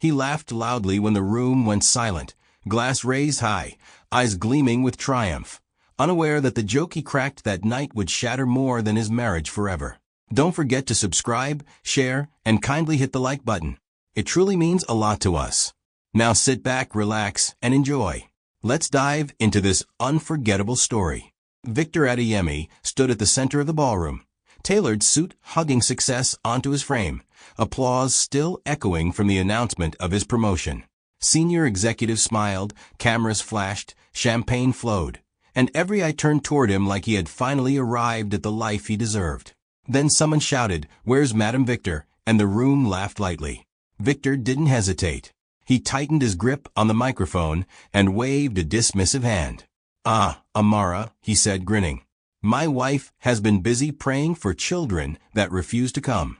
He laughed loudly when the room went silent, glass raised high, eyes gleaming with triumph, unaware that the joke he cracked that night would shatter more than his marriage forever. Don't forget to subscribe, share, and kindly hit the like button. It truly means a lot to us. Now sit back, relax, and enjoy. Let's dive into this unforgettable story. Victor Adeyemi stood at the center of the ballroom, tailored suit hugging success onto his frame, applause still echoing from the announcement of his promotion. Senior executives smiled, cameras flashed, champagne flowed, and every eye turned toward him like he had finally arrived at the life he deserved. Then someone shouted, "Where's Madam Victor?" and the room laughed lightly. Victor didn't hesitate. He tightened his grip on the microphone and waved a dismissive hand. "Ah, Amara," he said, grinning. "My wife has been busy praying for children that refuse to come."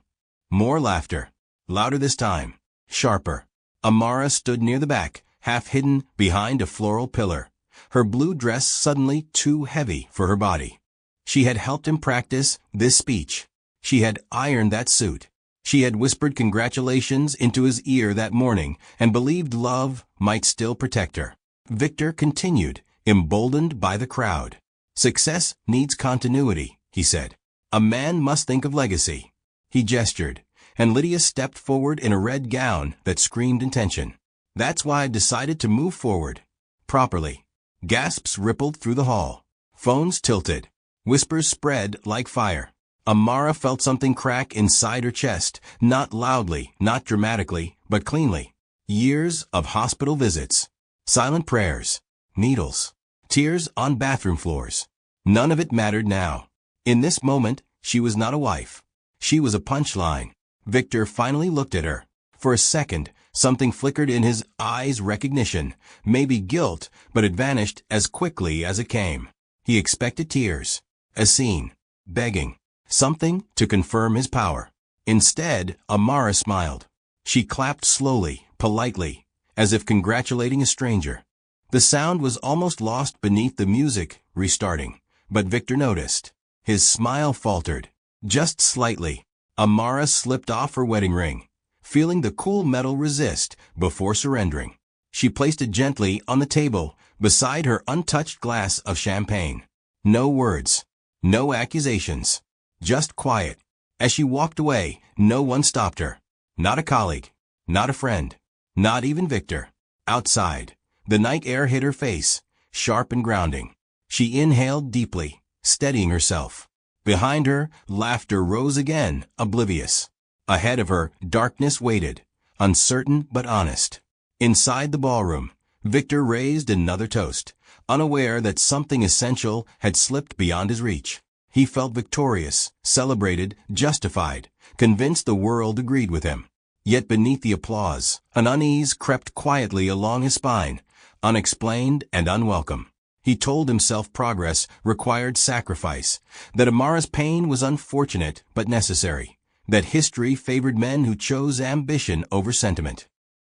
More laughter. Louder this time. Sharper. Amara stood near the back, half hidden behind a floral pillar, her blue dress suddenly too heavy for her body. She had helped him practice this speech. She had ironed that suit. She had whispered congratulations into his ear that morning and believed love might still protect her. Victor continued, emboldened by the crowd. "Success needs continuity," he said. "A man must think of legacy." He gestured, and Lydia stepped forward in a red gown that screamed intention. "That's why I've decided to move forward. Properly." Gasps rippled through the hall. Phones tilted. Whispers spread like fire. Amara felt something crack inside her chest, not loudly, not dramatically, but cleanly. Years of hospital visits. Silent prayers. Needles. Tears on bathroom floors. None of it mattered now. In this moment, she was not a wife. She was a punchline. Victor finally looked at her. For a second, something flickered in his eyes, recognition, maybe guilt, but it vanished as quickly as it came. He expected tears. A scene. Begging. Something to confirm his power. Instead, Amara smiled. She clapped slowly, politely, as if congratulating a stranger. The sound was almost lost beneath the music, restarting. But Victor noticed. His smile faltered. Just slightly. Amara slipped off her wedding ring, feeling the cool metal resist before surrendering. She placed it gently on the table, beside her untouched glass of champagne. No words. No accusations. Just quiet. As she walked away, no one stopped her. Not a colleague. Not a friend. Not even Victor. Outside, the night air hit her face, sharp and grounding. She inhaled deeply, steadying herself. Behind her, laughter rose again, oblivious. Ahead of her, darkness waited, uncertain but honest. Inside the ballroom, Victor raised another toast, unaware that something essential had slipped beyond his reach. He felt victorious, celebrated, justified, convinced the world agreed with him. Yet beneath the applause, an unease crept quietly along his spine, unexplained and unwelcome. He told himself progress required sacrifice, that Amara's pain was unfortunate but necessary, that history favored men who chose ambition over sentiment.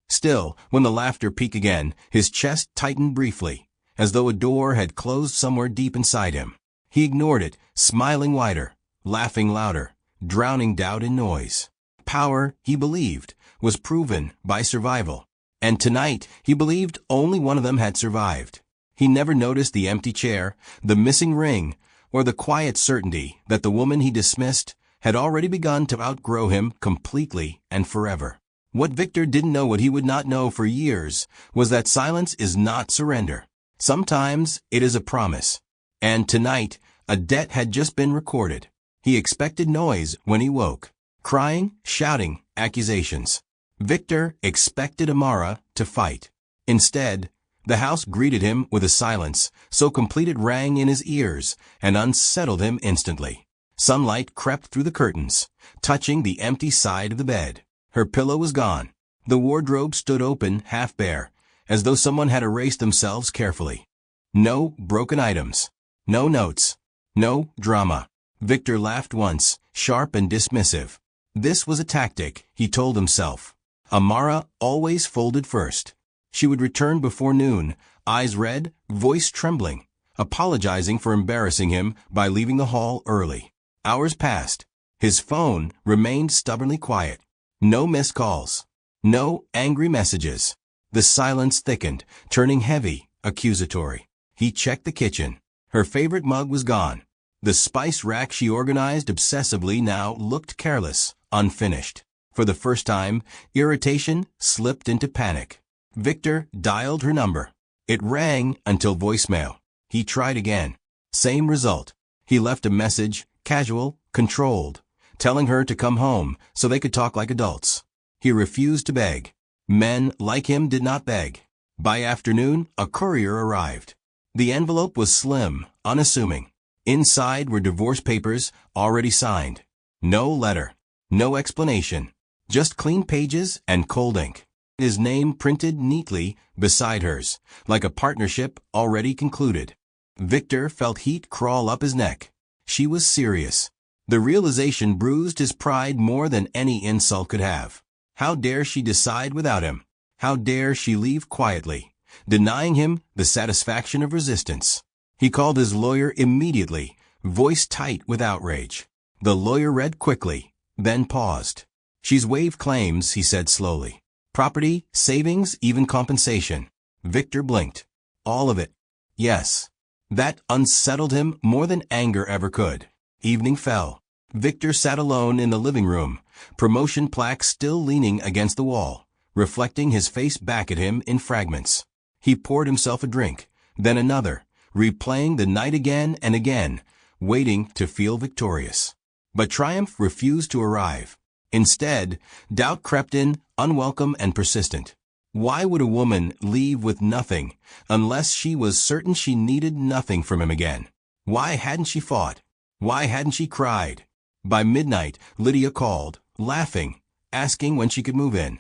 Still, when the laughter peaked again, his chest tightened briefly, as though a door had closed somewhere deep inside him. He ignored it, smiling wider, laughing louder, drowning doubt in noise. Power, he believed, was proven by survival. And tonight, he believed only one of them had survived. He never noticed the empty chair, the missing ring, or the quiet certainty that the woman he dismissed had already begun to outgrow him completely and forever. What Victor didn't know, what he would not know for years, was that silence is not surrender. Sometimes it is a promise. And tonight, a debt had just been recorded. He expected noise when he woke. Crying, shouting, accusations. Victor expected Amara to fight. Instead, the house greeted him with a silence so complete it rang in his ears and unsettled him instantly. Sunlight crept through the curtains, touching the empty side of the bed. Her pillow was gone. The wardrobe stood open, half bare, as though someone had erased themselves carefully. No broken items. No notes. No drama. Victor laughed once, sharp and dismissive. This was a tactic, he told himself. Amara always folded first. She would return before noon, eyes red, voice trembling, apologizing for embarrassing him by leaving the hall early. Hours passed. His phone remained stubbornly quiet. No missed calls. No angry messages. The silence thickened, turning heavy, accusatory. He checked the kitchen. Her favorite mug was gone. The spice rack she organized obsessively now looked careless, unfinished. For the first time, irritation slipped into panic. Victor dialed her number. It rang until voicemail. He tried again. Same result. He left a message, casual, controlled, telling her to come home so they could talk like adults. He refused to beg. Men like him did not beg. By afternoon, a courier arrived. The envelope was slim, unassuming. Inside were divorce papers, already signed. No letter. No explanation. Just clean pages and cold ink. His name printed neatly beside hers, like a partnership already concluded. Victor felt heat crawl up his neck. She was serious. The realization bruised his pride more than any insult could have. How dare she decide without him? How dare she leave quietly, denying him the satisfaction of resistance? He called his lawyer immediately, voice tight with outrage. The lawyer read quickly, then paused. She's waived claims, he said slowly. Property, savings, even compensation. Victor blinked. All of it. Yes. That unsettled him more than anger ever could. Evening fell. Victor sat alone in the living room, promotion plaque still leaning against the wall, reflecting his face back at him in fragments. He poured himself a drink, then another, replaying the night again and again, waiting to feel victorious. But triumph refused to arrive. Instead, doubt crept in, unwelcome and persistent. Why would a woman leave with nothing unless she was certain she needed nothing from him again? Why hadn't she fought? Why hadn't she cried? By midnight, Lydia called, laughing, asking when she could move in.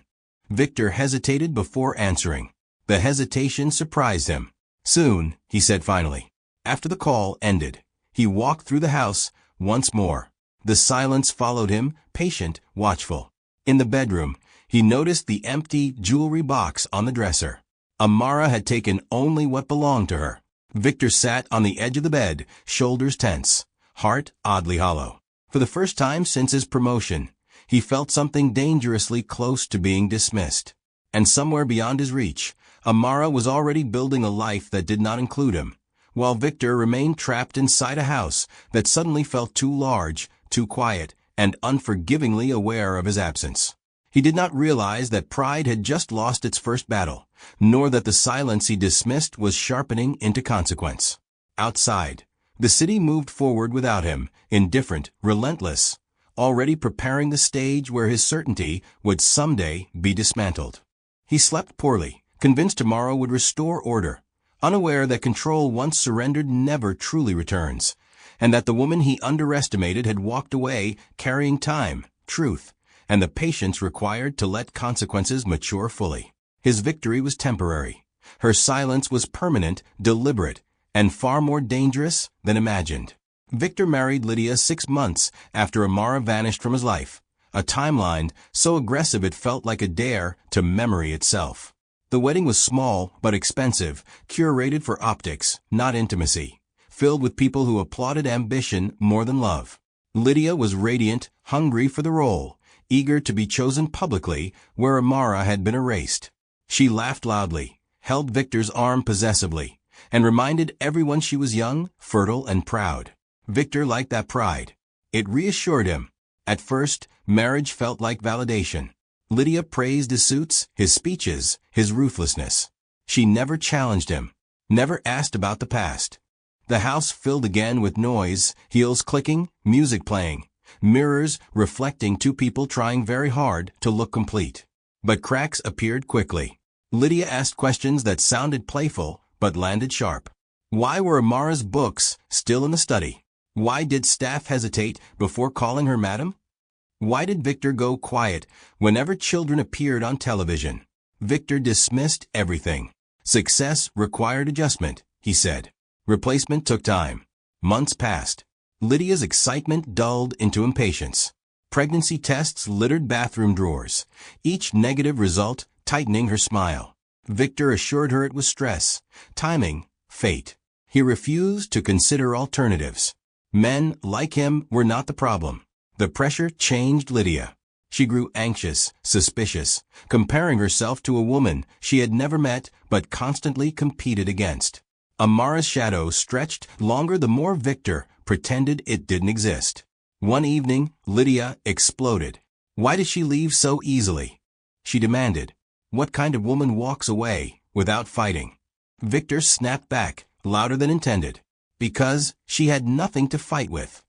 Victor hesitated before answering. The hesitation surprised him. Soon, he said finally. After the call ended, he walked through the house once more. The silence followed him, patient, watchful. In the bedroom, he noticed the empty jewelry box on the dresser. Amara had taken only what belonged to her. Victor sat on the edge of the bed, shoulders tense, heart oddly hollow. For the first time since his promotion, he felt something dangerously close to being dismissed. And somewhere beyond his reach, Amara was already building a life that did not include him, while Victor remained trapped inside a house that suddenly felt too large, too quiet, and unforgivingly aware of his absence. He did not realize that pride had just lost its first battle, nor that the silence he dismissed was sharpening into consequence. Outside, the city moved forward without him, indifferent, relentless, already preparing the stage where his certainty would someday be dismantled. He slept poorly, convinced tomorrow would restore order, unaware that control once surrendered never truly returns, and that the woman he underestimated had walked away carrying time, truth, and the patience required to let consequences mature fully. His victory was temporary. Her silence was permanent, deliberate, and far more dangerous than imagined. Victor married Lydia 6 months after Amara vanished from his life, a timeline so aggressive it felt like a dare to memory itself. The wedding was small but expensive, curated for optics, not intimacy, filled with people who applauded ambition more than love. Lydia was radiant, hungry for the role, eager to be chosen publicly where Amara had been erased. She laughed loudly, held Victor's arm possessively, and reminded everyone she was young, fertile, and proud. Victor liked that pride. It reassured him. At first, marriage felt like validation. Lydia praised his suits, his speeches, his ruthlessness. She never challenged him, never asked about the past. The house filled again with noise, heels clicking, music playing, mirrors reflecting two people trying very hard to look complete. But cracks appeared quickly. Lydia asked questions that sounded playful but landed sharp. Why were Amara's books still in the study? Why did staff hesitate before calling her madam? Why did Victor go quiet whenever children appeared on television? Victor dismissed everything. Success required adjustment, he said. Replacement took time. Months passed. Lydia's excitement dulled into impatience. Pregnancy tests littered bathroom drawers, each negative result tightening her smile. Victor assured her it was stress, timing, fate. He refused to consider alternatives. Men like him were not the problem. The pressure changed Lydia. She grew anxious, suspicious, comparing herself to a woman she had never met but constantly competed against. Amara's shadow stretched longer the more Victor pretended it didn't exist. One evening, Lydia exploded. "Why did she leave so easily?" she demanded. "What kind of woman walks away without fighting?" Victor snapped back, louder than intended. "Because she had nothing to fight with."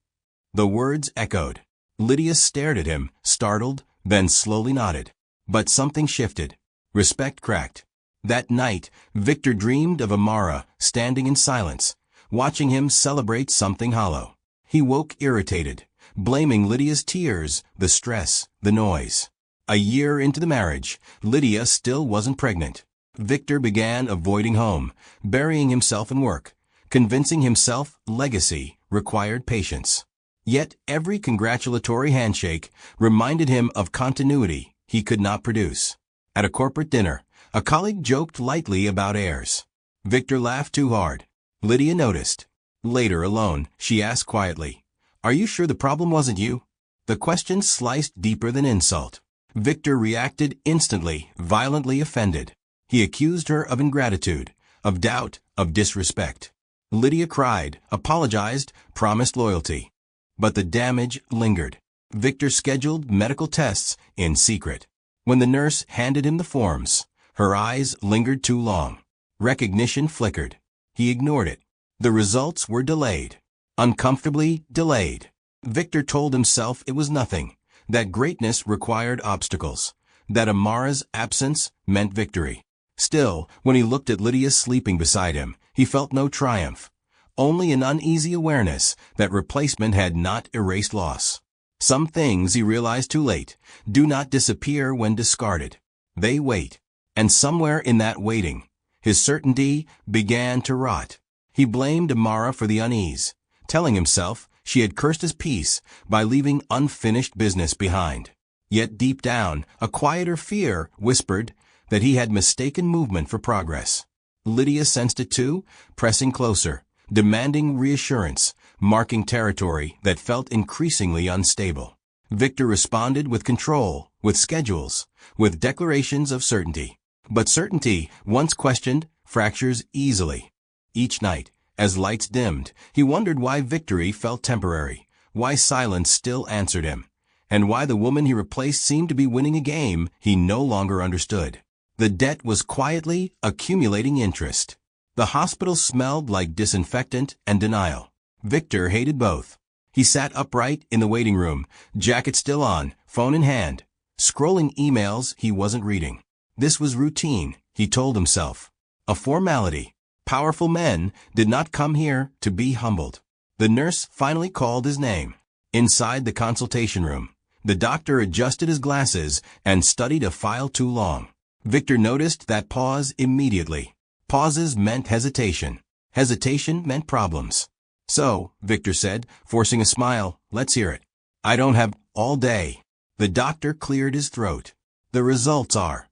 The words echoed. Lydia stared at him, startled, then slowly nodded. But something shifted. Respect cracked. That night, Victor dreamed of Amara standing in silence, watching him celebrate something hollow. He woke irritated, blaming Lydia's tears, the stress, the noise. A year into the marriage, Lydia still wasn't pregnant. Victor began avoiding home, burying himself in work, convincing himself legacy required patience. Yet every congratulatory handshake reminded him of continuity he could not produce. At a corporate dinner, a colleague joked lightly about heirs. Victor laughed too hard. Lydia noticed. Later, alone, she asked quietly, "Are you sure the problem wasn't you?" The question sliced deeper than insult. Victor reacted instantly, violently offended. He accused her of ingratitude, of doubt, of disrespect. Lydia cried, apologized, promised loyalty. But the damage lingered. Victor scheduled medical tests in secret. When the nurse handed him the forms, her eyes lingered too long. Recognition flickered. He ignored it. The results were delayed. Uncomfortably delayed. Victor told himself it was nothing, that greatness required obstacles, that Amara's absence meant victory. Still, when he looked at Lydia sleeping beside him, he felt no triumph. Only an uneasy awareness that replacement had not erased loss. Some things, he realized too late, do not disappear when discarded. They wait. And somewhere in that waiting, his certainty began to rot. He blamed Amara for the unease, telling himself she had cursed his peace by leaving unfinished business behind. Yet deep down, a quieter fear whispered that he had mistaken movement for progress. Lydia sensed it too, pressing closer, demanding reassurance, marking territory that felt increasingly unstable. Victor responded with control, with schedules, with declarations of certainty. But certainty, once questioned, fractures easily. Each night, as lights dimmed, he wondered why victory felt temporary, why silence still answered him, and why the woman he replaced seemed to be winning a game he no longer understood. The debt was quietly accumulating interest. The hospital smelled like disinfectant and denial. Victor hated both. He sat upright in the waiting room, jacket still on, phone in hand, scrolling emails he wasn't reading. This was routine, he told himself. A formality. Powerful men did not come here to be humbled. The nurse finally called his name. Inside the consultation room, the doctor adjusted his glasses and studied a file too long. Victor noticed that pause immediately. Pauses meant hesitation. Hesitation meant problems. "So," Victor said, forcing a smile, "let's hear it." "I don't have all day." The doctor cleared his throat. "The results are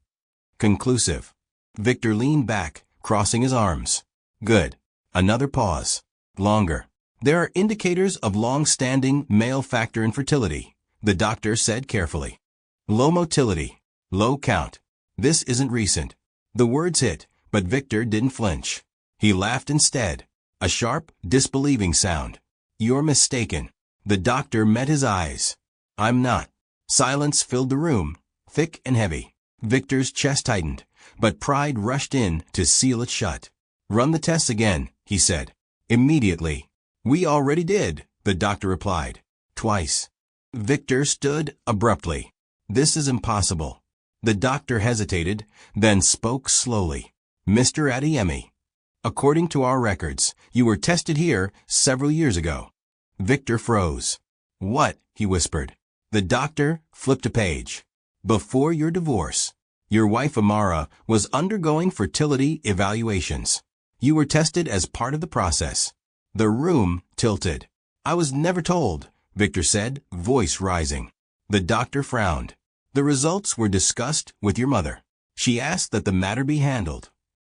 conclusive." Victor leaned back, crossing his arms. "Good." Another pause. Longer. "There are indicators of long-standing male factor infertility," the doctor said carefully. "Low motility. Low count. This isn't recent." The words hit, but Victor didn't flinch. He laughed instead. A sharp, disbelieving sound. "You're mistaken." The doctor met his eyes. "I'm not." Silence filled the room, thick and heavy. Victor's chest tightened, but pride rushed in to seal it shut. "Run the tests again," he said. "Immediately." "We already did," the doctor replied. "Twice." Victor stood abruptly. "This is impossible." The doctor hesitated, then spoke slowly. "Mr. Adeyemi, according to our records, you were tested here several years ago." Victor froze. "What?" he whispered. The doctor flipped a page. "Before your divorce, your wife Amara was undergoing fertility evaluations. You were tested as part of the process." The room tilted. "I was never told," Victor said, voice rising. The doctor frowned. "The results were discussed with your mother. She asked that the matter be handled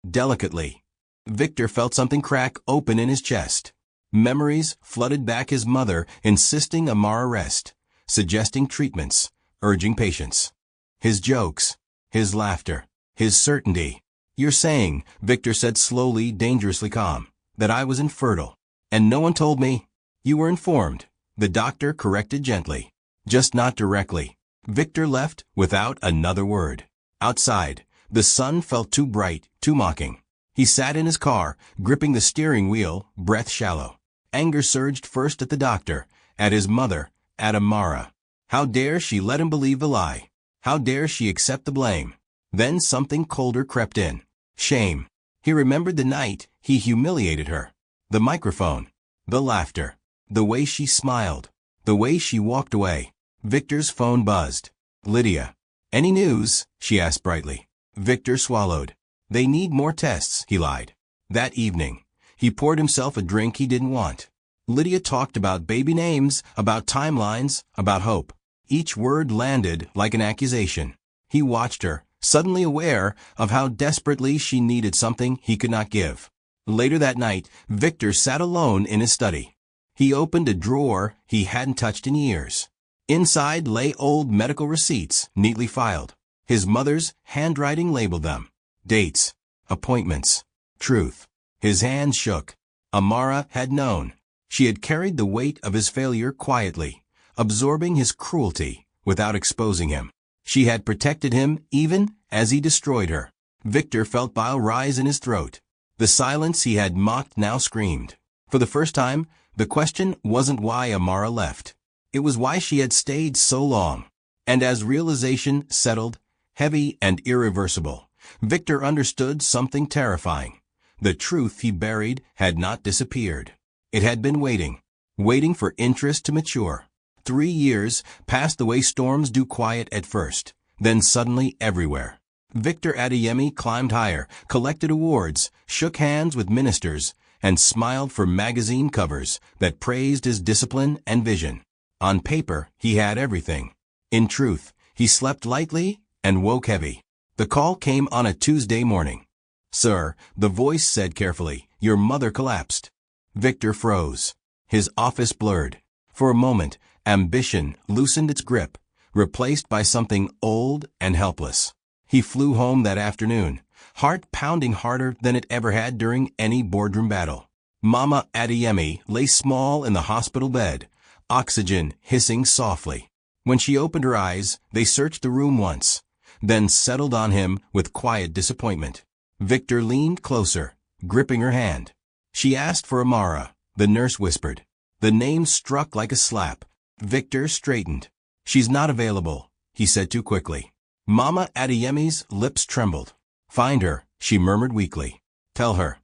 delicately." Victor felt something crack open in his chest. Memories flooded back, his mother insisting Amara rest, suggesting treatments, urging patience. His jokes, his laughter, his certainty. "You're saying," Victor said slowly, dangerously calm, "that I was infertile. And no one told me?" "You were informed," the doctor corrected gently. "Just not directly." Victor left without another word. Outside, the sun felt too bright, too mocking. He sat in his car, gripping the steering wheel, breath shallow. Anger surged first at the doctor, at his mother, at Amara. How dare she let him believe the lie? How dare she accept the blame? Then something colder crept in. Shame. He remembered the night he humiliated her. The microphone. The laughter. The way she smiled. The way she walked away. Victor's phone buzzed. "Lydia." "Any news?" she asked brightly. Victor swallowed. "They need more tests," he lied. That evening, he poured himself a drink he didn't want. Lydia talked about baby names, about timelines, about hope. Each word landed like an accusation. He watched her, suddenly aware of how desperately she needed something he could not give. Later that night, Victor sat alone in his study. He opened a drawer he hadn't touched in years. Inside lay old medical receipts, neatly filed. His mother's handwriting labeled them. Dates, appointments, truth. His hands shook. Amara had known. She had carried the weight of his failure quietly, absorbing his cruelty without exposing him. She had protected him even as he destroyed her. Victor felt bile rise in his throat. The silence he had mocked now screamed. For the first time, the question wasn't why Amara left. It was why she had stayed so long. And as realization settled, heavy and irreversible, Victor understood something terrifying. The truth he buried had not disappeared. It had been waiting for interest to mature. 3 years passed the way storms do, quiet at first, then suddenly everywhere. Victor Adeyemi climbed higher, collected awards, shook hands with ministers, and smiled for magazine covers that praised his discipline and vision. On paper, he had everything. In truth, he slept lightly and woke heavy. The call came on a Tuesday morning. "Sir," the voice said carefully, "your mother collapsed." Victor froze. His office blurred. For a moment, ambition loosened its grip, replaced by something old and helpless. He flew home that afternoon, heart pounding harder than it ever had during any boardroom battle. Mama Adeyemi lay small in the hospital bed, oxygen hissing softly. When she opened her eyes, they searched the room once, then settled on him with quiet disappointment. Victor leaned closer, gripping her hand. She asked for Amara, the nurse whispered. The name struck like a slap. Victor straightened. "She's not available," he said too quickly. Mama Adeyemi's lips trembled. "Find her," she murmured weakly. "Tell her.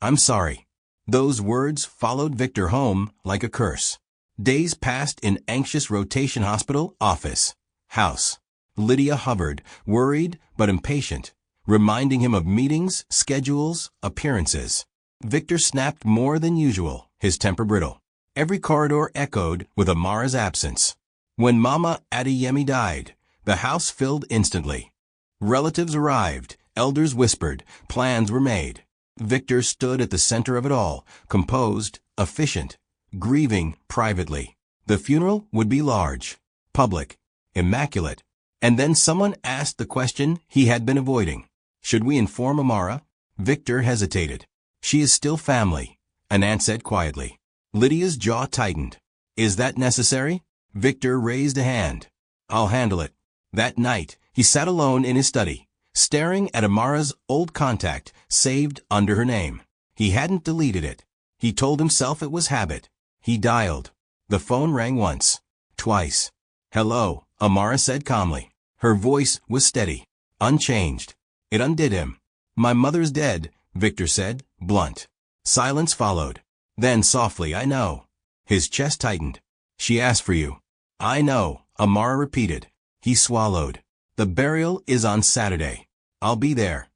I'm sorry." Those words followed Victor home like a curse. Days passed in anxious rotation, hospital, office, house. Lydia hovered, worried but impatient, reminding him of meetings, schedules, appearances. Victor snapped more than usual, his temper brittle. Every corridor echoed with Amara's absence. When Mama Adeyemi died, the house filled instantly. Relatives arrived, elders whispered, plans were made. Victor stood at the center of it all, composed, efficient, grieving privately. The funeral would be large, public, immaculate. And then someone asked the question he had been avoiding. Should we inform Amara? Victor hesitated. "She is still family," an aunt said quietly. Lydia's jaw tightened. "Is that necessary?" Victor raised a hand. "I'll handle it." That night, he sat alone in his study, staring at Amara's old contact, saved under her name. He hadn't deleted it. He told himself it was habit. He dialed. The phone rang once, twice. "Hello," Amara said calmly. Her voice was steady, unchanged. It undid him. "My mother's dead," Victor said, blunt. Silence followed. Then softly, "I know." His chest tightened. "She asked for you." "I know," Amara repeated. He swallowed. "The burial is on Saturday. I'll be there."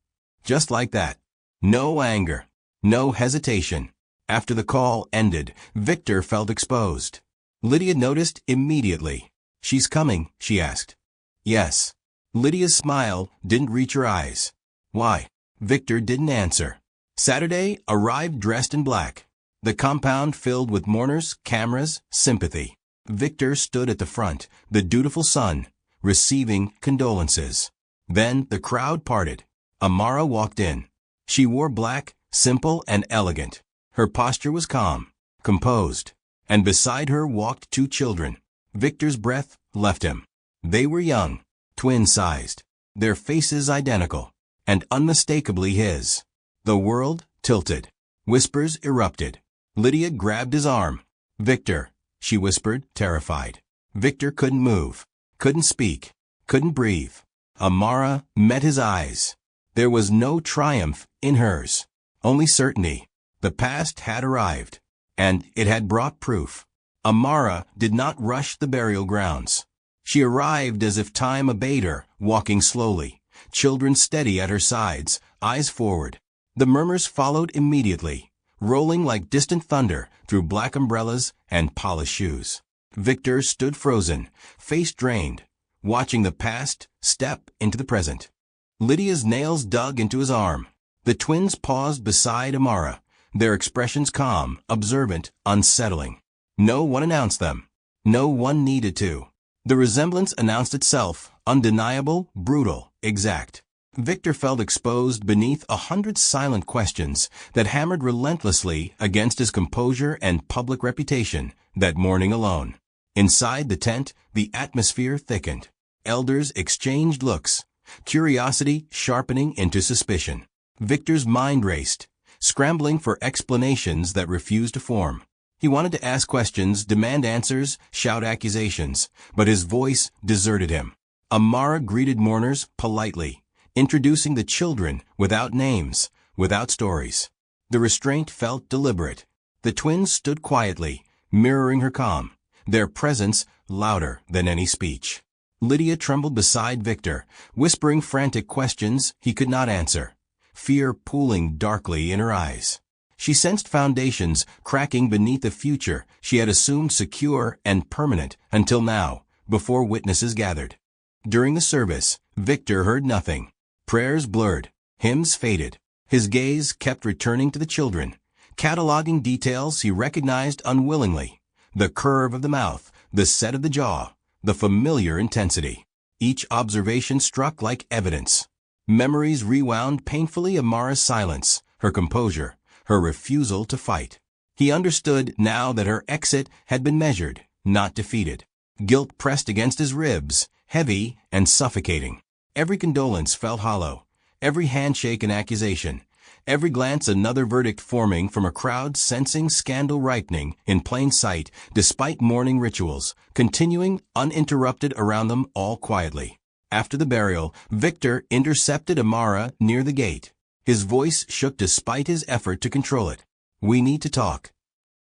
Just like that. No anger. No hesitation. After the call ended, Victor felt exposed. Lydia noticed immediately. "She's coming?" she asked. "Yes." Lydia's smile didn't reach her eyes. "Why?" Victor didn't answer. Saturday arrived dressed in black. The compound filled with mourners, cameras, sympathy. Victor stood at the front, the dutiful son, receiving condolences. Then the crowd parted. Amara walked in. She wore black, simple and elegant. Her posture was calm, composed, and beside her walked two children. Victor's breath left him. They were young, twin-sized, their faces identical, and unmistakably his. The world tilted. Whispers erupted. Lydia grabbed his arm. "Victor," she whispered, terrified. Victor couldn't move, couldn't speak, couldn't breathe. Amara met his eyes. There was no triumph in hers, only certainty. The past had arrived, and it had brought proof. Amara did not rush the burial grounds. She arrived as if time obeyed her, walking slowly, children steady at her sides, eyes forward. The murmurs followed immediately, rolling like distant thunder through black umbrellas and polished shoes. Victor stood frozen, face drained, watching the past step into the present. Lydia's nails dug into his arm. The twins paused beside Amara, their expressions calm, observant, unsettling. No one announced them. No one needed to. The resemblance announced itself, undeniable, brutal, exact. Victor felt exposed beneath 100 silent questions that hammered relentlessly against his composure and public reputation that morning alone. Inside the tent, the atmosphere thickened. Elders exchanged looks, curiosity sharpening into suspicion. Victor's mind raced, scrambling for explanations that refused to form. He wanted to ask questions, demand answers, shout accusations, but his voice deserted him. Amara greeted mourners politely, introducing the children without names, without stories. The restraint felt deliberate. The twins stood quietly, mirroring her calm, their presence louder than any speech. Lydia trembled beside Victor, whispering frantic questions he could not answer, fear pooling darkly in her eyes. She sensed foundations cracking beneath the future she had assumed secure and permanent until now, before witnesses gathered. During the service, Victor heard nothing. Prayers blurred, hymns faded. His gaze kept returning to the children, cataloging details he recognized unwillingly. The curve of the mouth, the set of the jaw, the familiar intensity. Each observation struck like evidence. Memories rewound painfully Amara's silence, her composure, her refusal to fight. He understood now that her exit had been measured, not defeated. Guilt pressed against his ribs, heavy and suffocating. Every condolence felt hollow, every handshake an accusation, every glance another verdict forming from a crowd sensing scandal ripening in plain sight despite mourning rituals, continuing uninterrupted around them all quietly. After the burial, Victor intercepted Amara near the gate. His voice shook despite his effort to control it. "We need to talk."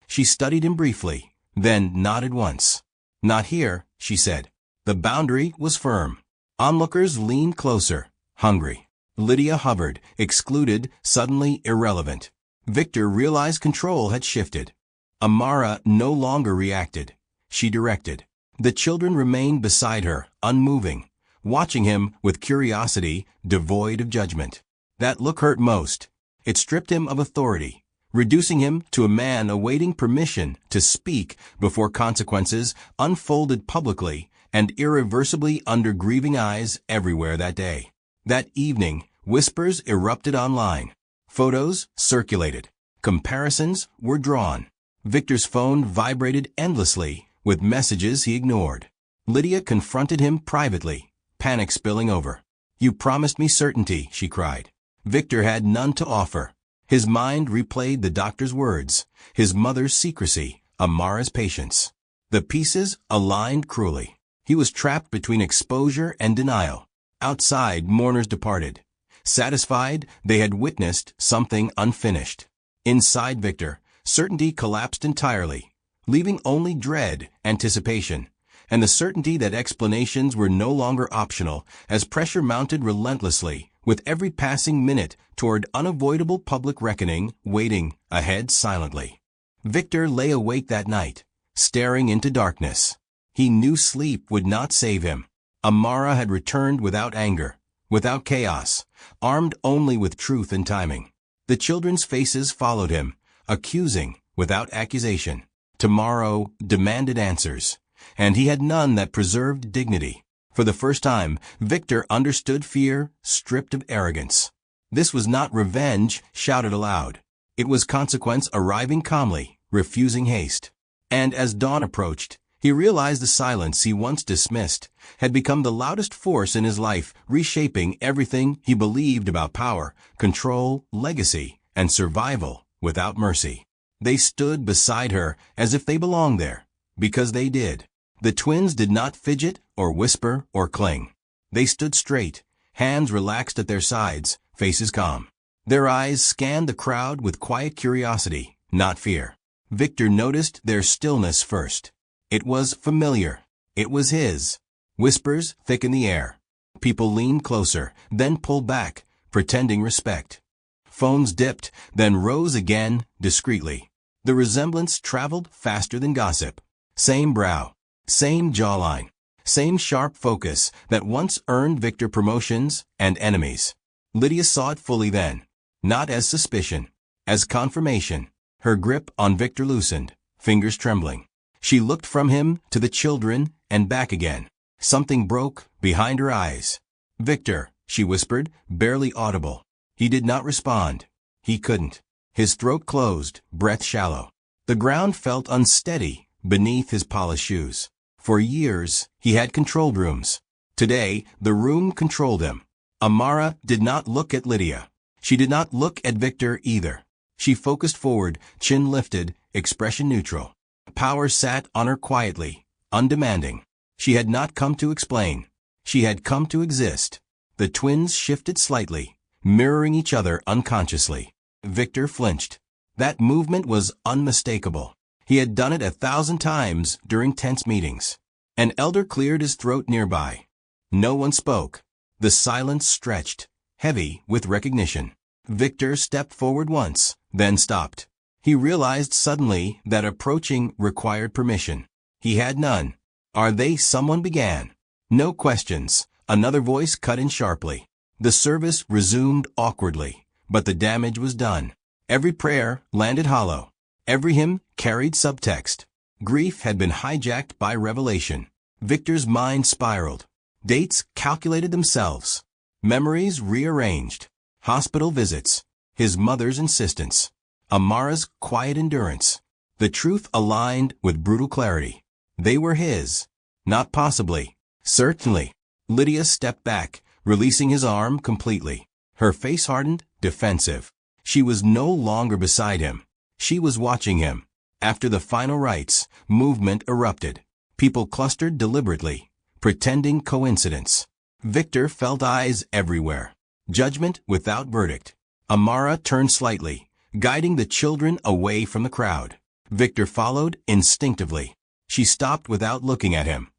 She studied him briefly, then nodded once. "Not here," she said. The boundary was firm. Onlookers leaned closer, hungry. Lydia hovered, excluded, suddenly irrelevant. Victor realized control had shifted. Amara no longer reacted. She directed. The children remained beside her, unmoving, watching him with curiosity devoid of judgment. That look hurt most. It stripped him of authority, reducing him to a man awaiting permission to speak before consequences unfolded publicly and irreversibly under grieving eyes everywhere that day. That evening, whispers erupted online. Photos circulated. Comparisons were drawn. Victor's phone vibrated endlessly with messages he ignored. Lydia confronted him privately, panic spilling over. "You promised me certainty," she cried. Victor had none to offer. His mind replayed the doctor's words, his mother's secrecy, Amara's patience. The pieces aligned cruelly. He was trapped between exposure and denial. Outside, mourners departed, satisfied they had witnessed something unfinished. Inside Victor, certainty collapsed entirely, leaving only dread, anticipation, and the certainty that explanations were no longer optional as pressure mounted relentlessly with every passing minute toward unavoidable public reckoning waiting ahead silently. Victor lay awake that night, staring into darkness. He knew sleep would not save him. Amara had returned without anger, without chaos, armed only with truth and timing. The children's faces followed him, accusing without accusation. Tomorrow demanded answers, and he had none that preserved dignity. For the first time, Victor understood fear stripped of arrogance. This was not revenge shouted aloud. It was consequence arriving calmly, refusing haste. And as dawn approached, he realized the silence he once dismissed had become the loudest force in his life, reshaping everything he believed about power, control, legacy, and survival without mercy. They stood beside her as if they belonged there, because they did. The twins did not fidget or whisper or cling. They stood straight, hands relaxed at their sides, faces calm. Their eyes scanned the crowd with quiet curiosity, not fear. Victor noticed their stillness first. It was familiar. It was his. Whispers thick in the air. People leaned closer, then pulled back, pretending respect. Phones dipped, then rose again, discreetly. The resemblance traveled faster than gossip. Same brow, same jawline, same sharp focus that once earned Victor promotions and enemies. Lydia saw it fully then, not as suspicion, as confirmation. Her grip on Victor loosened, fingers trembling. She looked from him to the children and back again. Something broke behind her eyes. "Victor," she whispered, barely audible. He did not respond. He couldn't. His throat closed, breath shallow. The ground felt unsteady beneath his polished shoes. For years, he had controlled rooms. Today, the room controlled him. Amara did not look at Lydia. She did not look at Victor either. She focused forward, chin lifted, expression neutral. Power sat on her quietly, undemanding. She had not come to explain. She had come to exist. The twins shifted slightly, mirroring each other unconsciously. Victor flinched. That movement was unmistakable. He had done it 1,000 times during tense meetings. An elder cleared his throat nearby. No one spoke. The silence stretched, heavy with recognition. Victor stepped forward once, then stopped. He realized suddenly that approaching required permission. He had none. "Are they?" someone began. No questions. Another voice cut in sharply. The service resumed awkwardly, but the damage was done. Every prayer landed hollow. Every hymn carried subtext. Grief had been hijacked by revelation. Victor's mind spiraled. Dates calculated themselves. Memories rearranged. Hospital visits. His mother's insistence. Amara's quiet endurance. The truth aligned with brutal clarity. They were his. Not possibly. Certainly. Lydia stepped back, releasing his arm completely. Her face hardened, defensive. She was no longer beside him. She was watching him. After the final rites, movement erupted. People clustered deliberately, pretending coincidence. Victor felt eyes everywhere. Judgment without verdict. Amara turned slightly, guiding the children away from the crowd. Victor followed instinctively. She stopped without looking at him.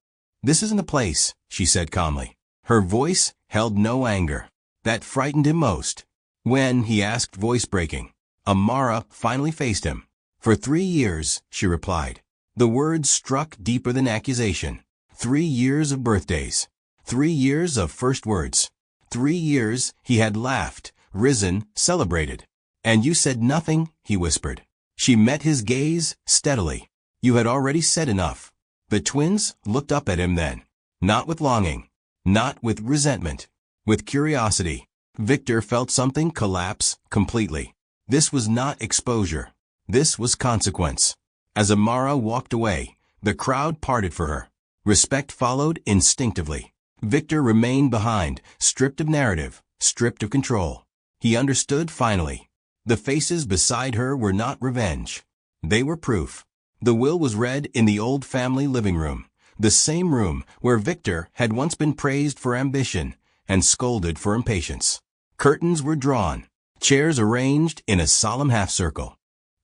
"This isn't the place," she said calmly. Her voice held no anger. That frightened him most. "When?" he asked, voice breaking. Amara finally faced him. "For 3 years," she replied. The words struck deeper than accusation. 3 years of birthdays. 3 years of first words. 3 years he had laughed, risen, celebrated. "And you said nothing," he whispered. She met his gaze steadily. "You had already said enough." The twins looked up at him then. Not with longing. Not with resentment. With curiosity. Victor felt something collapse completely. This was not exposure. This was consequence. As Amara walked away, the crowd parted for her. Respect followed instinctively. Victor remained behind, stripped of narrative, stripped of control. He understood finally. The faces beside her were not revenge. They were proof. The will was read in the old family living room, the same room where Victor had once been praised for ambition and scolded for impatience. Curtains were drawn, chairs arranged in a solemn half-circle.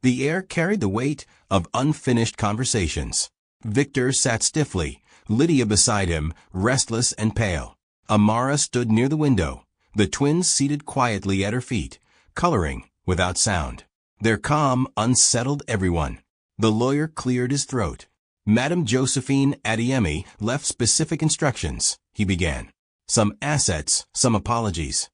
The air carried the weight of unfinished conversations. Victor sat stiffly, Lydia beside him, restless and pale. Amara stood near the window, the twins seated quietly at her feet, coloring without sound. Their calm unsettled everyone. The lawyer cleared his throat. "Madame Josephine Adiemi left specific instructions," he began. "Some assets, some apologies."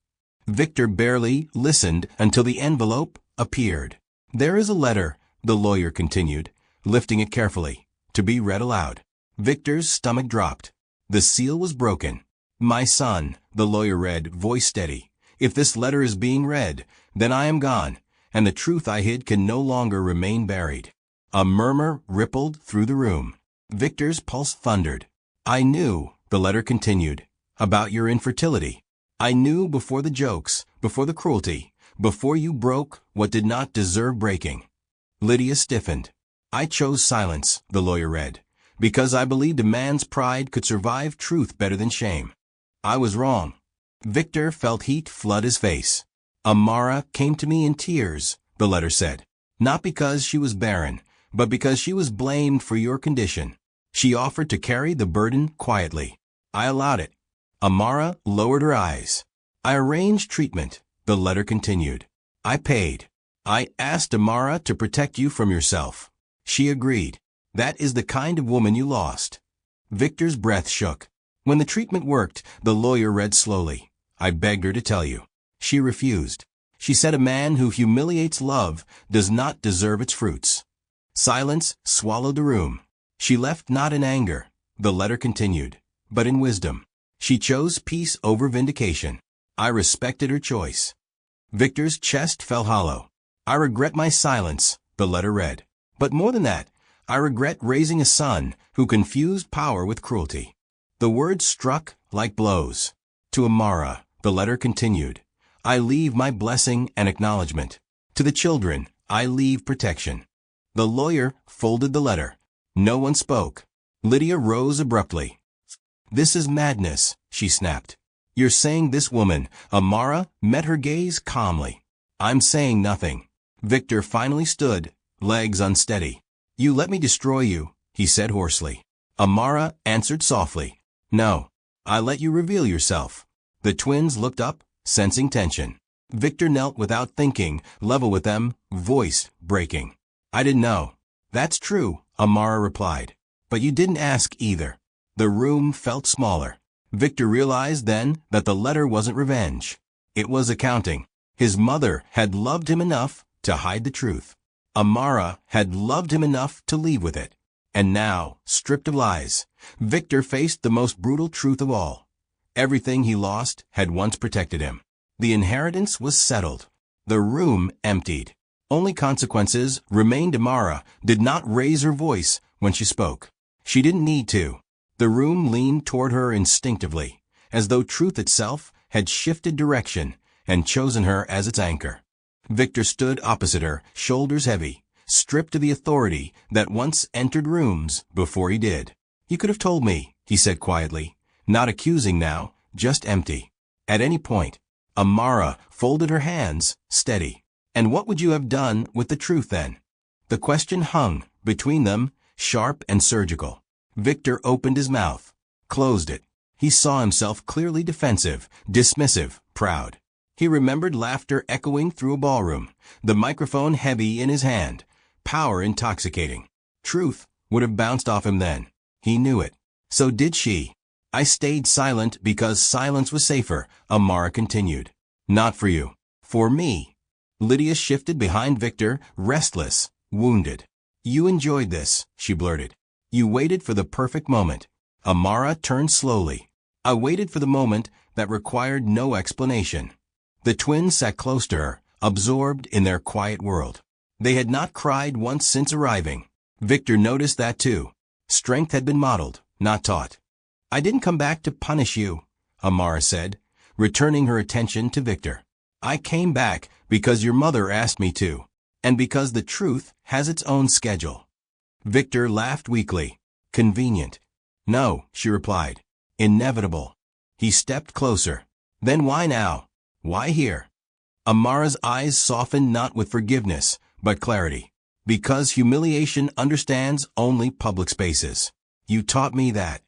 Victor barely listened until the envelope appeared. "There is a letter," the lawyer continued, lifting it carefully, to be read aloud. Victor's stomach dropped. The seal was broken. "My son," the lawyer read, voice steady, "if this letter is being read, then I am gone, and the truth I hid can no longer remain buried." A murmur rippled through the room. Victor's pulse thundered. "I knew," the letter continued, "about your infertility. I knew before the jokes, before the cruelty, before you broke what did not deserve breaking." Lydia stiffened. "I chose silence," the lawyer read, "because I believed a man's pride could survive truth better than shame. I was wrong." Victor felt heat flood his face. "Amara came to me in tears," the letter said, "not because she was barren, but because she was blamed for your condition. She offered to carry the burden quietly. I allowed it." Amara lowered her eyes. "I arranged treatment," the letter continued. "I paid. I asked Amara to protect you from yourself. She agreed. That is the kind of woman you lost." Victor's breath shook. "When the treatment worked," the lawyer read slowly, "I begged her to tell you. She refused. She said a man who humiliates love does not deserve its fruits." Silence swallowed the room. "She left not in anger," the letter continued, "but in wisdom. She chose peace over vindication. I respected her choice." Victor's chest fell hollow. "I regret my silence," the letter read. "But more than that, I regret raising a son who confused power with cruelty." The words struck like blows. "To Amara," the letter continued, "I leave my blessing and acknowledgement. To the children, I leave protection." The lawyer folded the letter. No one spoke. Lydia rose abruptly. "This is madness," she snapped. "You're saying this woman, Amara, met her gaze calmly." "I'm saying nothing." Victor finally stood, legs unsteady. "You let me destroy you," he said hoarsely. Amara answered softly. "No, I let you reveal yourself." The twins looked up, sensing tension. Victor knelt without thinking, level with them, voice breaking. "I didn't know." "That's true," Amara replied. "But you didn't ask either." The room felt smaller. Victor realized then that the letter wasn't revenge. It was accounting. His mother had loved him enough to hide the truth. Amara had loved him enough to leave with it. And now, stripped of lies, Victor faced the most brutal truth of all. Everything he lost had once protected him. The inheritance was settled. The room emptied. Only consequences remained. Amara did not raise her voice when she spoke. She didn't need to. The room leaned toward her instinctively, as though truth itself had shifted direction and chosen her as its anchor. Victor stood opposite her, shoulders heavy, stripped of the authority that once entered rooms before he did. "You could have told me," he said quietly, not accusing now, just empty. "At any point." Amara folded her hands, steady. "And what would you have done with the truth then?" The question hung between them, sharp and surgical. Victor opened his mouth, closed it. He saw himself clearly defensive, dismissive, proud. He remembered laughter echoing through a ballroom, the microphone heavy in his hand, power intoxicating. Truth would have bounced off him then. He knew it. So did she. "I stayed silent because silence was safer," Amara continued. "Not for you. For me." Lydia shifted behind Victor, restless, wounded. "You enjoyed this," she blurted. "You waited for the perfect moment." Amara turned slowly. "I waited for the moment that required no explanation." The twins sat close to her, absorbed in their quiet world. They had not cried once since arriving. Victor noticed that too. Strength had been modeled, not taught. "I didn't come back to punish you," Amara said, returning her attention to Victor. "I came back because your mother asked me to, and because the truth has its own schedule." Victor laughed weakly. "Convenient." "No," she replied. "Inevitable." He stepped closer. "Then why now? Why here?" Amara's eyes softened not with forgiveness, but clarity. "Because humiliation understands only public spaces. You taught me that."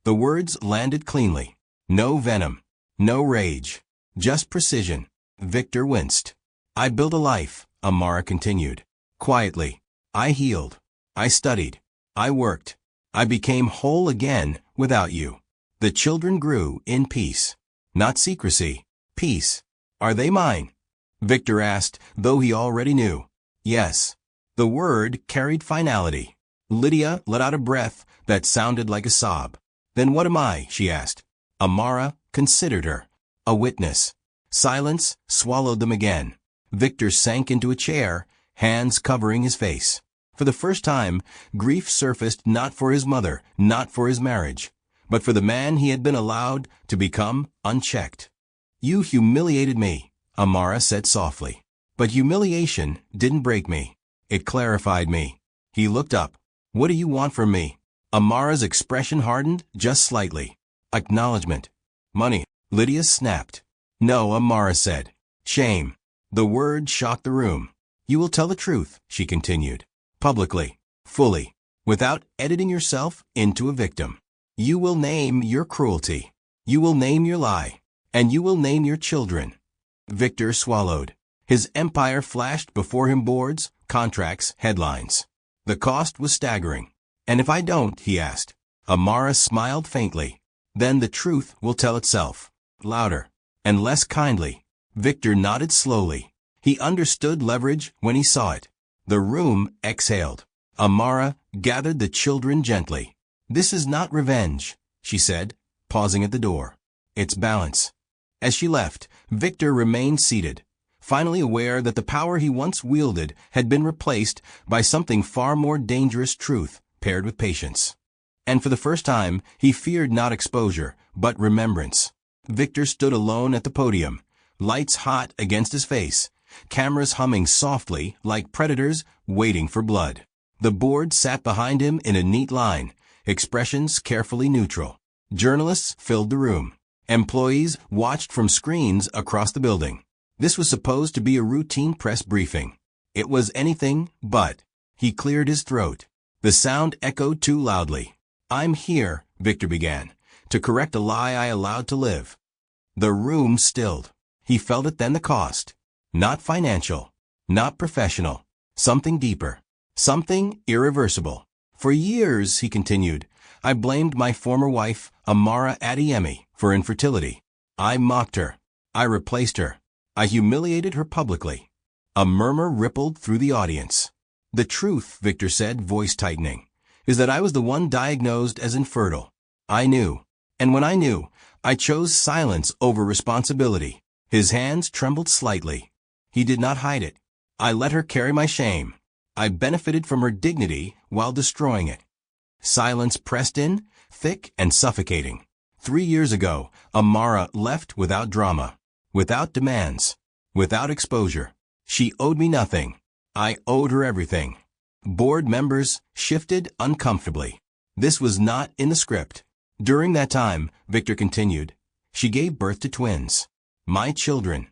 The words landed cleanly. No venom. No rage. Just precision. Victor winced. "I built a life," Amara continued. "Quietly. I healed. I studied. I worked. I became whole again without you. The children grew in peace. Not secrecy. Peace. Are they mine?" Victor asked, though he already knew. "Yes." The word carried finality. Lydia let out a breath that sounded like a sob. Then what am I? She asked. Amara considered her. A witness. Silence swallowed them again. Victor sank into a chair, hands covering his face. For the first time, grief surfaced not for his mother, not for his marriage, but for the man he had been allowed to become unchecked. You humiliated me, Amara said softly. But humiliation didn't break me. It clarified me. He looked up. What do you want from me? Amara's expression hardened just slightly. Acknowledgement. Money. Lydia snapped. No, Amara said. Shame. The word shocked the room. You will tell the truth, she continued. Publicly. Fully. Without editing yourself into a victim. You will name your cruelty. You will name your lie. And you will name your children. Victor swallowed. His empire flashed before him: boards, contracts, headlines. The cost was staggering. And if I don't, he asked. Amara smiled faintly. Then the truth will tell itself. Louder. And less kindly. Victor nodded slowly. He understood leverage when he saw it. The room exhaled. Amara gathered the children gently. This is not revenge, she said, pausing at the door. It's balance. As she left, Victor remained seated, finally aware that the power he once wielded had been replaced by something far more dangerous: truth paired with patience. And for the first time, he feared not exposure, but remembrance. Victor stood alone at the podium, lights hot against his face, cameras humming softly like predators waiting for blood. The board sat behind him in a neat line, expressions carefully neutral. Journalists filled the room. Employees watched from screens across the building. This was supposed to be a routine press briefing. It was anything but. He cleared his throat. The sound echoed too loudly. I'm here, Victor began, to correct a lie I allowed to live. The room stilled. He felt it then: the cost. Not financial. Not professional. Something deeper. Something irreversible. For years, he continued, I blamed my former wife, Amara Adiemi, for infertility. I mocked her. I replaced her. I humiliated her publicly. A murmur rippled through the audience. The truth, Victor said, voice tightening, is that I was the one diagnosed as infertile. I knew. And when I knew, I chose silence over responsibility. His hands trembled slightly. He did not hide it. I let her carry my shame. I benefited from her dignity while destroying it. Silence pressed in, thick and suffocating. 3 years ago, Amara left without drama, without demands, without exposure. She owed me nothing. I owed her everything. Board members shifted uncomfortably. This was not in the script. During that time, Victor continued, she gave birth to twins. My children.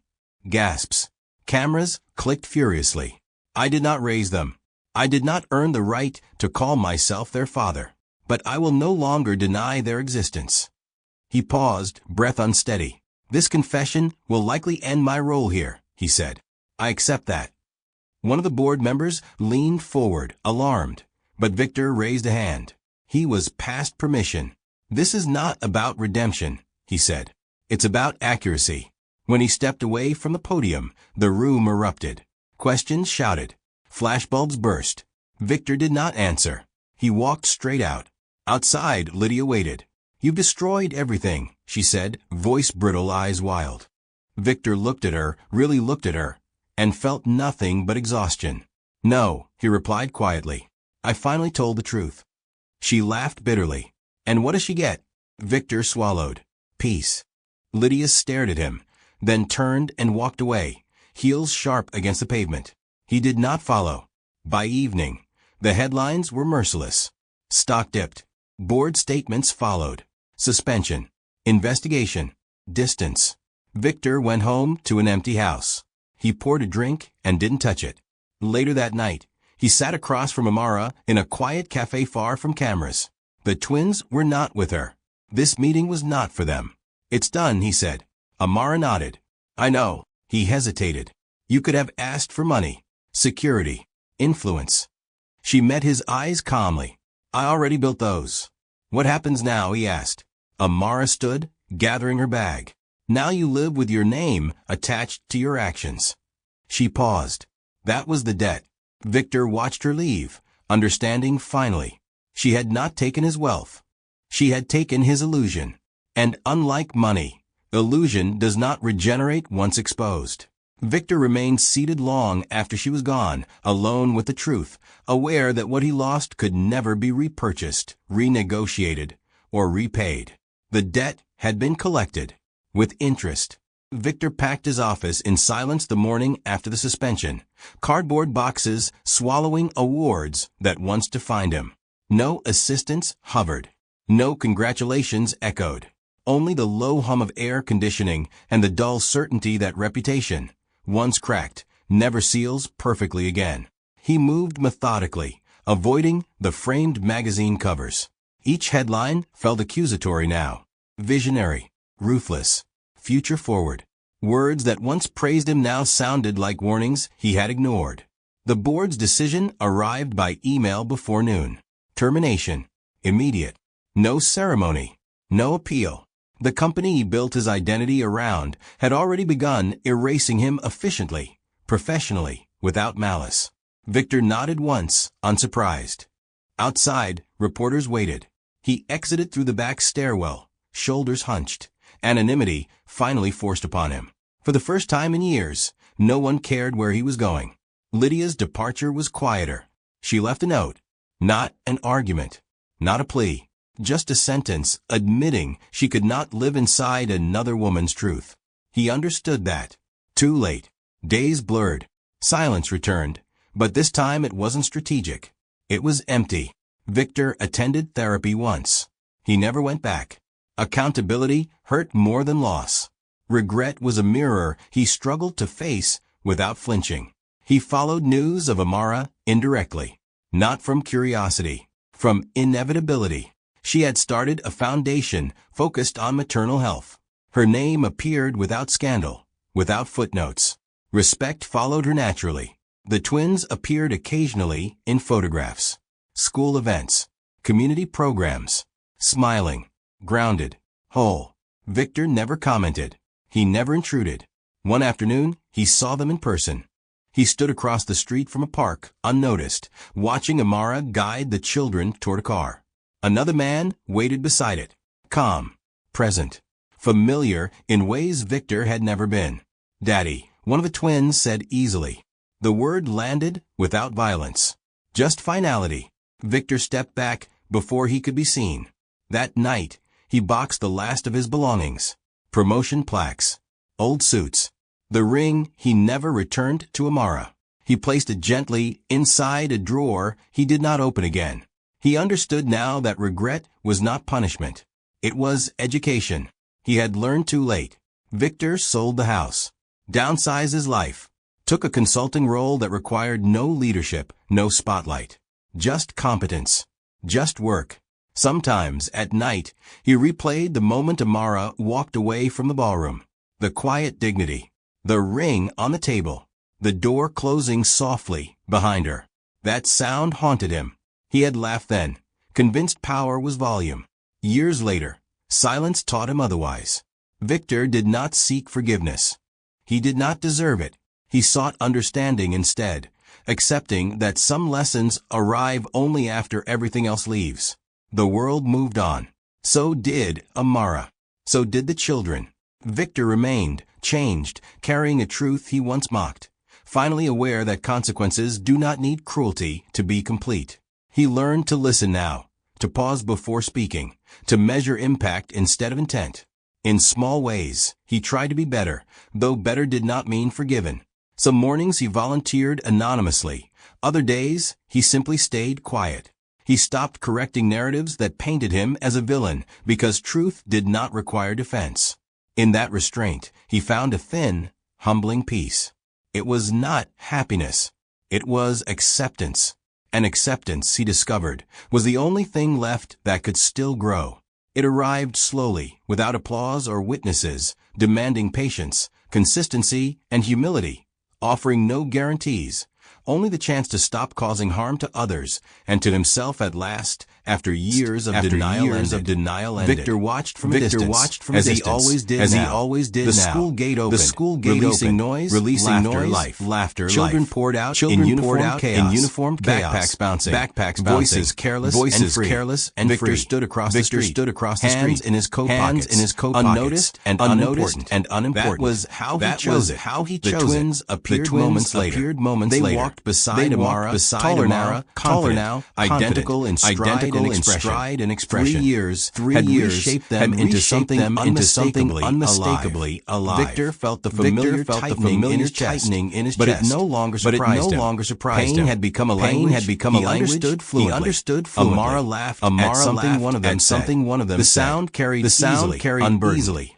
Gasps. Cameras clicked furiously. I did not raise them. I did not earn the right to call myself their father. But I will no longer deny their existence. He paused, breath unsteady. This confession will likely end my role here, he said. I accept that. One of the board members leaned forward, alarmed, but Victor raised a hand. He was past permission. This is not about redemption, he said. It's about accuracy. When he stepped away from the podium, the room erupted. Questions shouted. Flashbulbs burst. Victor did not answer. He walked straight out. Outside, Lydia waited. You've destroyed everything, she said, voice brittle, eyes wild. Victor looked at her, really looked at her, and felt nothing but exhaustion. No, he replied quietly. I finally told the truth. She laughed bitterly. And what does she get? Victor swallowed. Peace. Lydia stared at him, then turned and walked away, heels sharp against the pavement. He did not follow. By evening, the headlines were merciless. Stock dipped. Board statements followed. Suspension. Investigation. Distance. Victor went home to an empty house. He poured a drink and didn't touch it. Later that night, he sat across from Amara in a quiet cafe far from cameras. The twins were not with her. This meeting was not for them. It's done, he said. Amara nodded. I know. He hesitated. You could have asked for money, security, influence. She met his eyes calmly. I already built those. What happens now, he asked. Amara stood, gathering her bag. Now you live with your name attached to your actions. She paused. That was the debt. Victor watched her leave, understanding finally. She had not taken his wealth. She had taken his illusion. And unlike money, illusion does not regenerate once exposed. Victor remained seated long after she was gone, alone with the truth, aware that what he lost could never be repurchased, renegotiated, or repaid. The debt had been collected, with interest. Victor packed his office in silence the morning after the suspension, cardboard boxes swallowing awards that once defined him. No assistance hovered. No congratulations echoed. Only the low hum of air conditioning and the dull certainty that reputation, once cracked, never seals perfectly again. He moved methodically, avoiding the framed magazine covers. Each headline felt accusatory now. Visionary, ruthless, future forward. Words that once praised him now sounded like warnings he had ignored. The board's decision arrived by email before noon. Termination. Immediate. No ceremony. No appeal. The company he built his identity around had already begun erasing him efficiently, professionally, without malice. Victor nodded once, unsurprised. Outside, reporters waited. He exited through the back stairwell, shoulders hunched, anonymity finally forced upon him. For the first time in years, no one cared where he was going. Lydia's departure was quieter. She left a note. Not an argument. Not a plea. Just a sentence admitting she could not live inside another woman's truth. He understood that. Too late. Days blurred. Silence returned, but this time it wasn't strategic. It was empty. Victor attended therapy once. He never went back. Accountability hurt more than loss. Regret was a mirror he struggled to face without flinching. He followed news of Amara indirectly. Not from curiosity. From inevitability. She had started a foundation focused on maternal health. Her name appeared without scandal, without footnotes. Respect followed her naturally. The twins appeared occasionally in photographs, school events, community programs, smiling, grounded, whole. Victor never commented. He never intruded. One afternoon, he saw them in person. He stood across the street from a park, unnoticed, watching Amara guide the children toward a car. Another man waited beside it, calm, present, familiar in ways Victor had never been. Daddy, one of the twins said easily. The word landed without violence. Just finality. Victor stepped back before he could be seen. That night, he boxed the last of his belongings. Promotion plaques. Old suits. The ring he never returned to Amara. He placed it gently inside a drawer he did not open again. He understood now that regret was not punishment. It was education. He had learned too late. Victor sold the house, downsized his life, took a consulting role that required no leadership, no spotlight, just competence, just work. Sometimes, at night, he replayed the moment Amara walked away from the ballroom. The quiet dignity, the ring on the table, the door closing softly behind her. That sound haunted him. He had laughed then, convinced power was volume. Years later, silence taught him otherwise. Victor did not seek forgiveness. He did not deserve it. He sought understanding instead, accepting that some lessons arrive only after everything else leaves. The world moved on. So did Amara. So did the children. Victor remained, changed, carrying a truth he once mocked, finally aware that consequences do not need cruelty to be complete. He learned to listen now, to pause before speaking, to measure impact instead of intent. In small ways, he tried to be better, though better did not mean forgiven. Some mornings he volunteered anonymously. Other days, he simply stayed quiet. He stopped correcting narratives that painted him as a villain because truth did not require defense. In that restraint, he found a thin, humbling peace. It was not happiness. It was acceptance. And acceptance, he discovered, was the only thing left that could still grow. It arrived slowly, without applause or witnesses, demanding patience, consistency, and humility, offering no guarantees, only the chance to stop causing harm to others and to himself at last, After years of denial ended. Victor watched from a distance, as he always did The school gate opened, releasing noise, laughter, children poured out in uniformed chaos, backpacks bouncing, voices careless and Victor free. stood across Victor the street, stood across hands the street, in his coat hands pockets, in his coat unnoticed pockets, and unimportant. That was how he chose it. The twins appeared moments later. They walked beside Amara, taller now, identical in stride and expression. 3 years had reshaped them into something unmistakably alive. Victor felt the familiar tightening in his chest, but it no longer surprised him. Pain had become a language. He understood fluently. Amara laughed at something one of them said. The sound carried easily,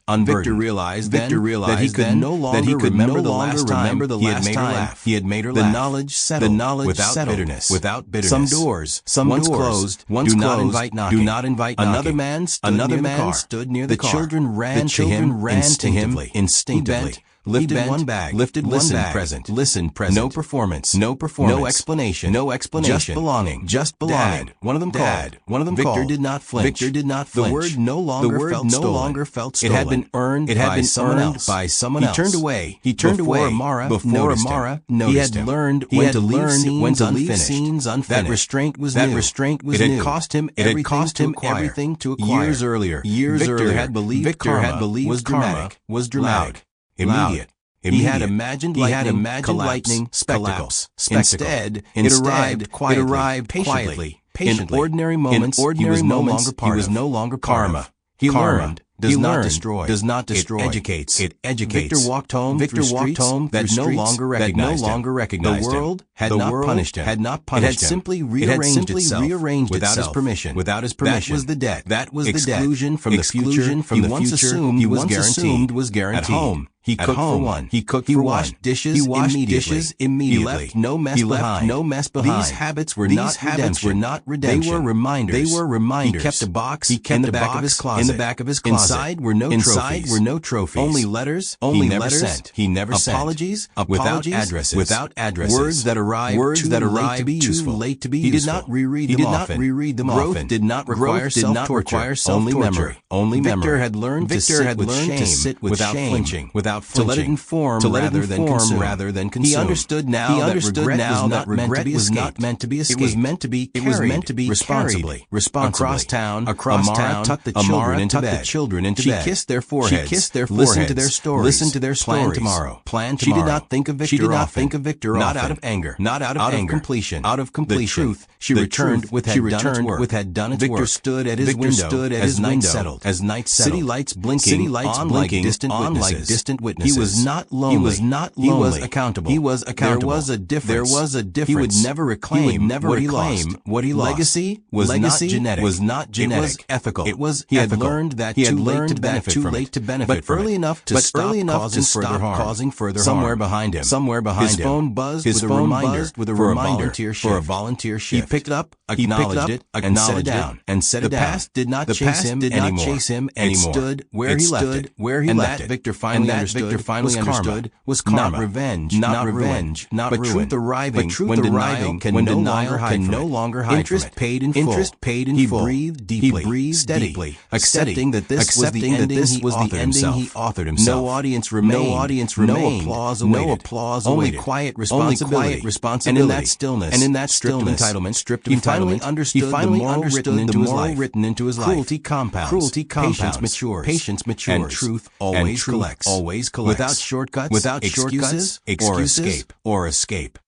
unburdened. Victor realized that he could no longer remember the last time he had made her laugh. The knowledge settled without bitterness. Some doors, once closed, do not invite knocking. Another man stood near the car. The children ran to him instinctively. Lifted one bag, present, no performance, no explanation, just belonging. One of them called. Victor did not flinch. The word no longer felt stolen. It had been earned by someone else. He turned away before Amara noticed him. He had learned when to leave scenes unfinished. That restraint was new. It had cost him everything to acquire. Years earlier, Victor had believed karma was dramatic. Immediate. He had imagined lightning spectacles. Instead, it arrived quietly. In ordinary moments, he was no longer karma. He learned. Does not destroy. It educates. Victor walked home through streets that no longer recognized him. The world had not punished him. It had simply rearranged itself without his permission. That was the debt. Exclusion from the future he once assumed was guaranteed. At home, he cooked for one. He washed dishes immediately. He left no mess behind. These habits were not redemption. They were reminders. He kept a box in the back of his closet. Inside were no trophies. Only letters. He never sent. Apologies without addresses. Words that arrived too late to be useful. He did not reread them often. Growth did not require self-torture. Only memory. Victor had learned to sit without flinching. To let it inform rather than consume. He understood now that regret was not meant to be escaped. It was meant to be carried responsibly. Across town, Amara tucked the children into bed. She kissed their foreheads. Listened to their stories. Plan tomorrow. She did not think of Victor often. Not out of anger. Out of completion. The truth she returned with had done its work. Victor stood at his window as night settled. City lights blinking on like distant witnesses. He was not lonely. He was accountable. There was a difference. He would never reclaim what he lost. Legacy was not genetic. It was ethical. He had learned that too late to benefit from it, but early enough to stop causing further harm. Somewhere behind him. His phone buzzed with a reminder for a volunteer shift. He picked it up, acknowledged it, and set it down. The past did not chase him anymore. It stood where he left it, and that Victor finally understood was karma. Not revenge, not ruin. Truth arriving when denial can no longer hide from it. Interest paid in full. He breathed deeply, steadily, accepting that this was the ending he authored himself. No audience remained. No applause awaited. Only quiet responsibility. And in that stillness, stripped of entitlement, he finally understood the moral written into his life. Cruelty compounds. Patience matures. And truth always collects. Without shortcuts, excuses, or escape.